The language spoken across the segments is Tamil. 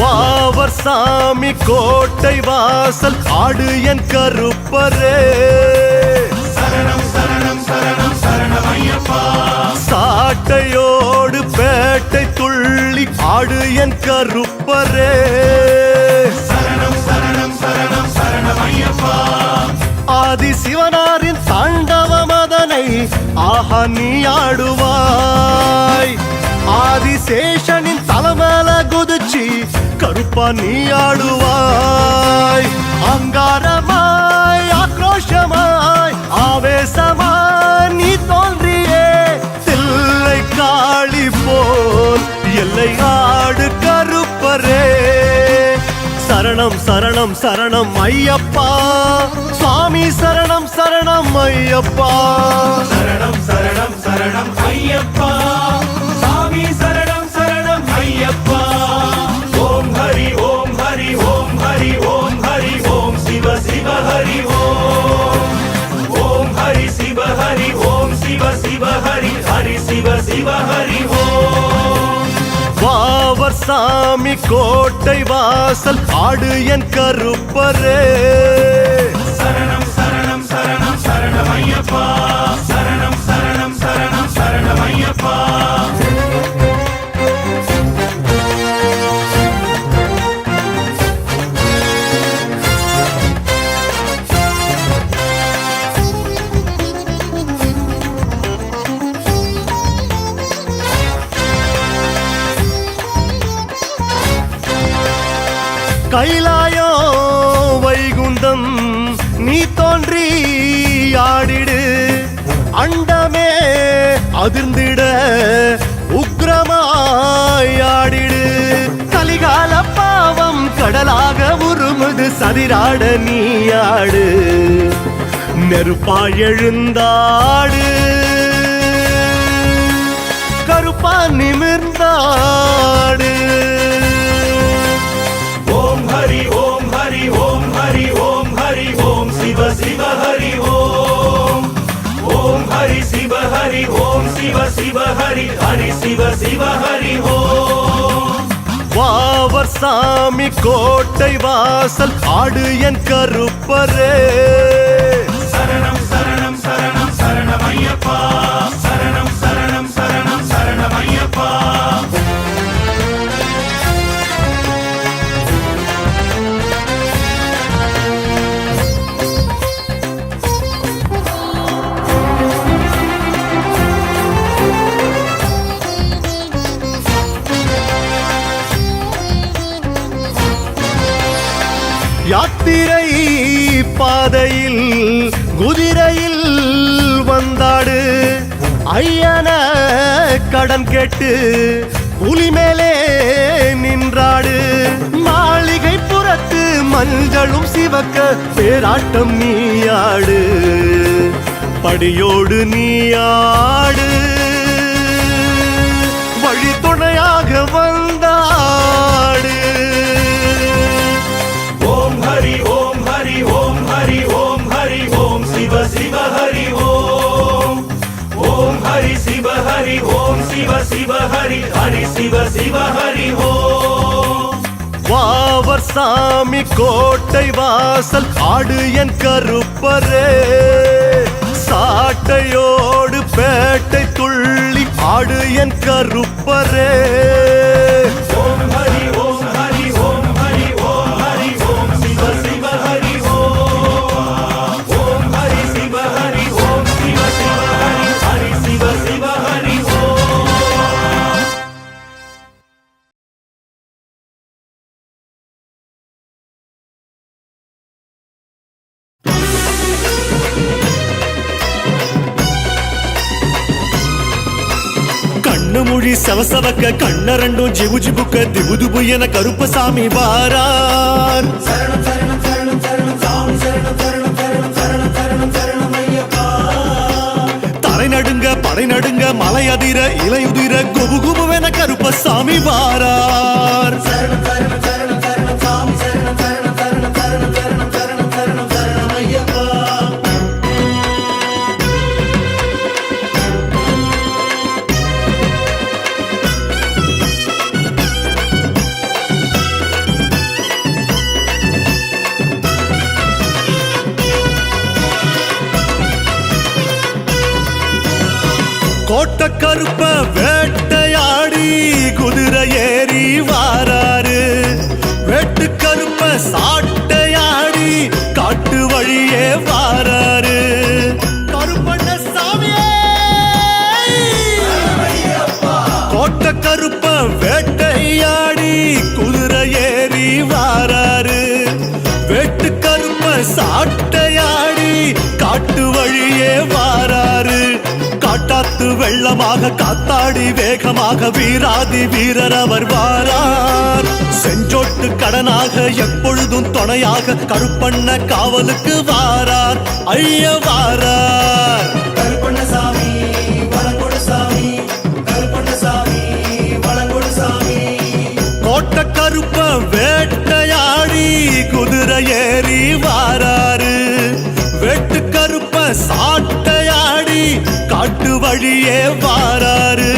வாவர் சாமி கோட்டை வாசல் ஆடு என் கருப்பரே சரணம் சரணம் சரணம் சரணம் ஐயப்பா சாட்டையோடு பேட்டை துள்ளி ஆடு என் கருப்பரே சரணம் சரணம் சரணம் சரணம் ஐயப்பா ஆதி சிவனாரின் தாண்டவ மதனை ஆஹா நீ ஆடுவாய் ஆதிசேஷனின் தலைமேல குதிச்சி கருப்பா நீ ஆடுவாய் அங்காரமாய் ஆக்ரோஷமாய் ஆவேசமாய் நீ தோன்றியே தில்லை காளி போல் எல்லை ஆடு கருப்பரே சரணம் சரணம் சரணம் ஐயப்பா சுவாமி சரணம் சரணம் ஐயப்பா சரணம் சரணம் சரணம் ஐயப்பா சாமி சரணம் சரணம் ஐயப்பா ஓம் ஹரி ஓம் ஹரி ஓம் ஹரி ஓம் ஹரி ஓம் சிவ சிவ ஹரி ஓம் ஹரி சிவ ஹரி ஓம் சிவ சிவ ஹரி ஹரி சிவ சிவ ஹரி வாவர் சாமி கோட்டை வாசல் ஆடு என் கருப்பரே சரணம் சரணம் சரணம் சரணம் ஐயப்பா சரணம் சரணம் சரணம் சரணம் ஐயப்பா கைலாயோ வைகுந்தம் நீ தோன்றி ஆடிடு அண்டமே அதிர்ந்திட உக்ரமாய் ஆடிடு கலிகால பாவம் கடலாக உருமுது சதிராட நீ ஆடு நெருப்பாய் எழுந்தாடு கருப்பா நிமிர்ந்தாடு ஓம் ஹரி ஓம் ஹரி ஓம் ஹரி ஓம் ஹரி ஓம் சிவ சிவ ஹரி ஓம் ஹரி சிவ ஹரி ஓம் சிவ சிவ ஹரி ஹரி சிவ சிவ ஹரி வாவர் சாமி கோட்டை வாசல் ஆடு என் கருப்பரே சரணம் சரணம் சரணம் சரணம் ஐயப்பா சரணம் சரணம் சரணம் சரணம் ஐயப்பா யாத்திரை பாதையில் குதிரையில் வந்தாடு ஐயன கடன் கேட்டு புலி மேலே நின்றாடு மாளிகை புறத்து மஞ்சளும் சிவக்க பேராட்டம் நீயாடு படியோடு நீயாடு வழி துணையாக வந்தாடு ஓம் ஹரி ஓம் ஹரி ஓம் ஹரி ஓம் ஹரி ஓம் சிவ சிவ ஹரி ஓம் ஹரி சிவ ஹரி ஓம் சிவ சிவ ஹரி ஹரி சிவ சிவ ஹரி வாவர் சாமி கோட்டை வாசல் ஆடு என் கருப்பரே சாட்டையோடு பேட்டை துள்ளி ஆடு என் கருப்பரே ஓம் ஹரி ஓம் ஹரி ஓம் ஹரி ஓம் ஹரி ஓம் சிவ சிவ ஹரி ஓம் ஹரி சிவ ஹரி ஓம் சிவ சிவ ஹரி ஹரி சிவ சிவ ஹரி கண்ணு மொழி செவசவக்க கண்ண ரெண்டும் ஜிபு ஜிபுக்க திபு திபு என கருப்பசாமி வாரார். சரணம் சரணம் சரணம் சரணம் சாமி சரணம் சரணம் சரணம் சரணம் சரணம் சரணம் ஐயப்பா. தரை நடுங்க படை நடுங்க மலை அதிர இலையுதிர குபு குபுவென கருப்பசாமி வாரார். சரணம் சரணம் சரணம் சரணம் சாமி சரணம் சரணம் சரணம் சரணம் சரணம் சரணம் சரணம் சரணம் ஐயப்பா. கோட்ட கருப்ப வேட்டையாடி குதிரை ஏறி வாராரு. வெட்டு கருப்ப சாட்டையாடி காட்டு வழியே வாராரு. கருப்பண்ண சாமியே கோட்ட கருப்ப வேட்டையாடி குதிரை ஏறி வாராரு. வெட்டு கருப்ப சாட்டையாடி காட்டு வழியே வாராரு. காட்டாத்து வெள்ளமாக காத்தாடி வேகமாக வீராதி வீரர் அவர் வாரார். செஞ்சோட்டு கடனாக எப்பொழுதும் துணையாக கருப்பண்ண காவலுக்கு வாரார். ஐய வாரார். கருப்பண்ணசாமி வளங்கொடு சாமி கருப்பண்ணசாமி வளங்கொடு சாமி. கோட்ட கருப்ப வேட்டையாடி குதிரை ஏறி வாராரு. வெட்டு கருப்ப சாட்டையாடி காட்டு வழியே வாராரு.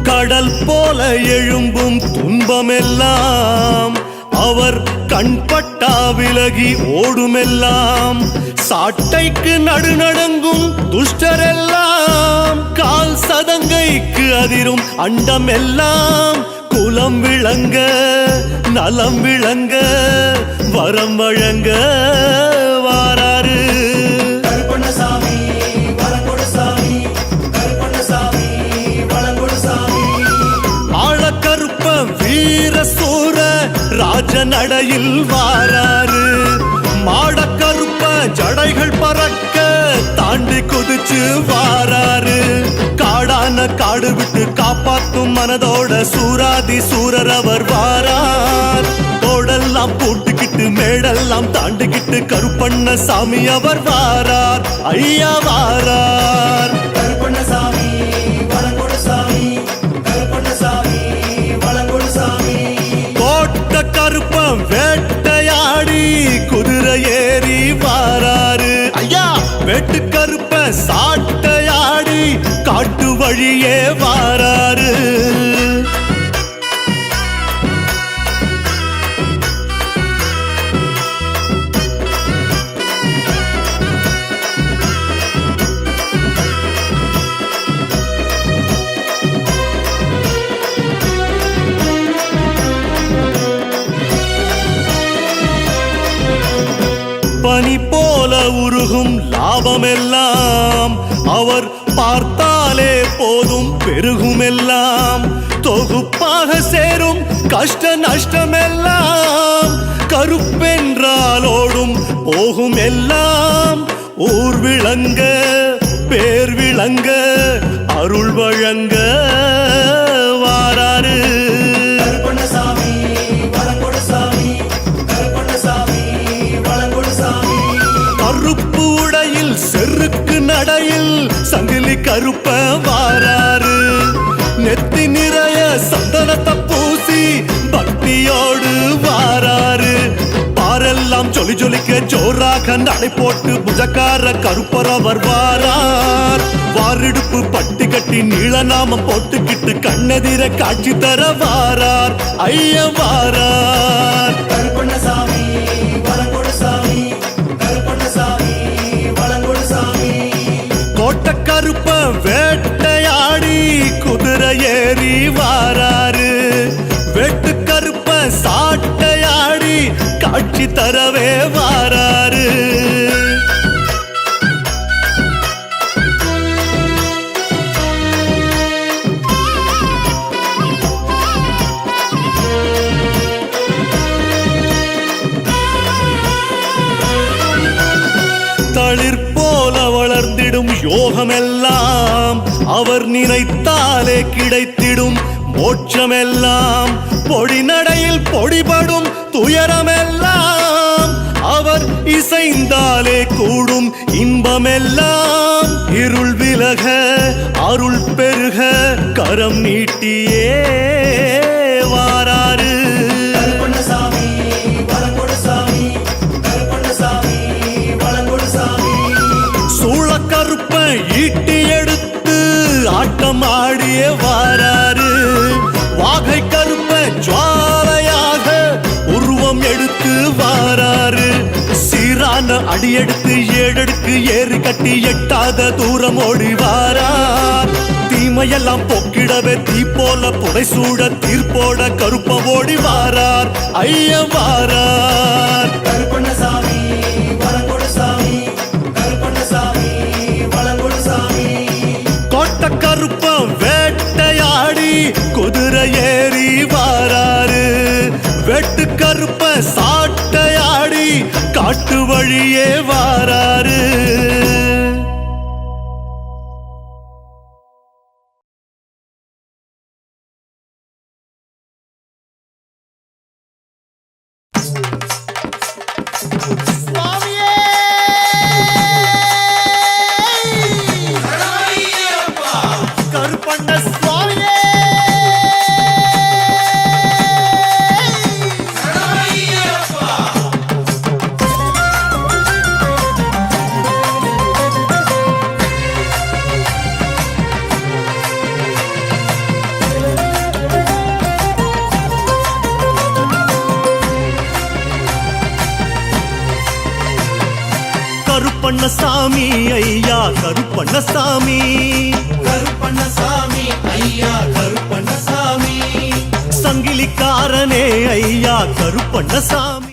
கடல் போல எழும்பும் துன்பமெல்லாம் அவர் கண்பட்டா விலகி ஓடுமெல்லாம். சாட்டைக்கு நடுநடுங்கும் துஷ்டரெல்லாம் கால் சதங்கைக்கு அதிரும் அண்டமெல்லாம். குலம் விளங்க நலம் விளங்க வரம் வழங்க வாராரு. கருப்பண்ணசாமி வளங்கொடு சாமி கருப்பண்ணசாமி வளங்கொடு சாமி. ஆழக்கருப்ப வீர சூர ராஜ நடையில் வாராரு. மாடக்கருப்ப ஜடைகள் பறக்க தாண்டி குதிச்சு வாராரு. காடான காடு விட்டு காப்பாத்தும் மனதோட சூராதி சூரர் அவர் வாரார். தோடெல்லாம் போட்டுக்கிட்டு மேடெல்லாம் தாண்டிக்கிட்டு கருப்பண்ண சாமி அவர் வாரார். ஐயா வாரார். கருப்பண்ணசாமி வளங்கொடு சாமி கருப்பண்ணசாமி வளங்கொடு சாமி. கோட்ட கருப்ப வேட்டையாடி குதிரை ஏறி வாராரு. ஐயா வெட்டு கருப்ப சாட்டையாடி காட்டு வழியே வாராரு. பனி போல உருகும் லாபமெல்லாம் அவர் பார்த்தாலே போதும் பெருகுமெல்லாம். தொகுப்பாக சேரும் கஷ்ட நஷ்டமெல்லாம் கருப்பென்றாலோடும் போகும் எல்லாம். ஊர் விளங்க பேர் விளங்க அருள் வழங்க வாராரு. கருப்பண்ணசாமி வளங்கொடு சாமி கருப்பண்ணசாமி வளங்கொடு சாமி. கருப்பு உடையில் செருக்கு நடையில் சங்கிலி கருப்ப வாராரு. நெத்தி நிறைய சந்தனத்தை பூசி பக்தியோடு வாராரு. பாரெல்லாம் ஜொலி ஜொலிக்க ஜோராக நடை போட்டு புஜக்கார கருப்பர் அவர் வாரார். வாரிடுப்பு பட்டி கட்டி நீளநாமம் போட்டுக்கிட்டு கண்ணெதிர காட்சி தர வாரார். ஐய வாரார். கருப்பண்ணசாமி வளங்கொடு சாமி கருப்பண்ணசாமி வளங்கொடு சாமி. கோட்ட கருப்ப வேட்டையாடி குதிரை ஏறி வாராரு. வெட்டு கருப்ப சாட்டையாடி காட்சி தரவே வாராரு. தளிர் போல வளர்ந்திடும் யோகமெல்லாம் அவர் நினைத்தாலே கிடைத்திடும். மோட்சமெல்லாம் பொடி நடையில் பொடிபடும். துயரமெல்லாம் அவர் இசைந்தாலே கூடும். இன்பமெல்லாம் இருள் விலக அருள் பெருக கரம் நீட்டியே வாராரு. சூளக்கருப்ப ஈட்டி எடுத்து ஆட்டம் ஆடியே வாராரு. வாகை கருப்ப ஜுவாலையாக உருவம் எடுத்து வாராரு. சீரான அடியெடுத்து ஏழெடுக்கு ஏறு கட்டி எட்டாத தூரம் ஓடி வாரார். தீமையெல்லாம் போக்கிடவே தீ போல புடைசூட தீர்ப்போட கருப்ப ஓடி வாரார். ஐயம் வாரார். கருப்பண்ணசாமி வளங்கொடுசாமி, கருப்பண்ணசாமி வளங்கொடுசாமி. கோட்ட கருப்பம் வேட்டையாடி குதிரை ஏறி வாராரு. வெட்டு கருப்ப சாட்டையாடி காட்டு வழியே வாராரு. கருப்பண்ண சுவாமியே கருப்பண்ணசாமி ஐயா கருப்பண்ணசாமி, கருப்பண்ணசாமி ஐயா கருப்பண்ணசாமி. சங்கிலிக்காரனே ஐயா கருப்பண்ணசாமி.